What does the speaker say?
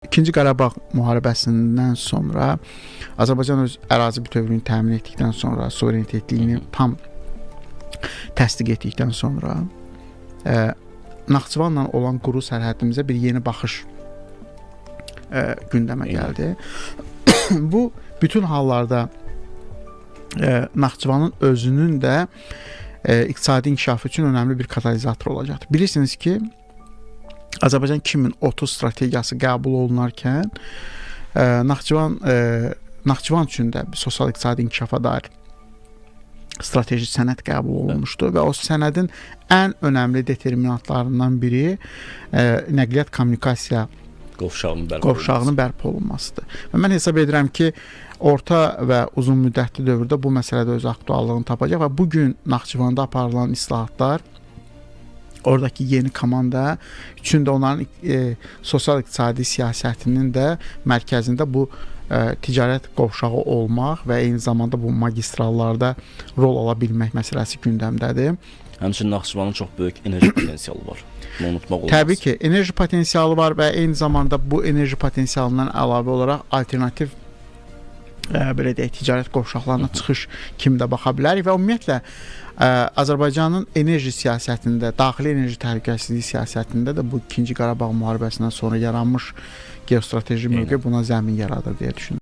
İkinci Qarabağ müharibəsindən sonra Azərbaycan öz ərazi bütövlüyünü təmin etdikdən sonra, suverenitetliğini tam təsdiq etdikdən sonra Naxçıvanla olan quru sərhədimizə bir yeni baxış gündəmə gəldi. Bu bütün hallarda Naxçıvanın özünün də iqtisadi inkişafı üçün önəmli bir katalizator olacaqdır. Bilirsiniz ki, Azərbaycan 2030 strategiyası qəbul olunarkən Naxçıvan üçün də sosial-iqtisadi inkişafa dair strateji sənəd qəbul olunmuşdu və o sənədin ən önəmli determinantlarından biri nəqliyyat kommunikasiya qovşağının bərpa olunmasıdır. Və mən hesab edirəm ki, orta və uzun müddətli dövrdə bu məsələdə öz aktuallığını tapacaq və bugün Naxçıvanda aparılan islahatlar oradakı yeni komanda üçün də onların sosial-iqtisadi siyasətinin də mərkəzində bu ticarət qovşağı olmaq və eyni zamanda bu magistrallarda rol ala bilmək məsələsi gündəmdədir. Həmçinin Naxçıvanın çox böyük enerji potensialı var. Bunu unutmaq olmaz. Təbii ki, enerji potensialı var və eyni zamanda bu enerji potensialından əlavə olaraq alternativ belə deyək, ticarət qovşaqlarına çıxış kimi də baxa bilərik və ümumiyyətlə Azərbaycanın enerji siyasətində, daxili enerji təhlükəsizliyi siyasətində də bu 2-ci Qarabağ müharibəsindən sonra yaranmış geostrateji mövqe buna zəmin yaradır deyə düşünürəm.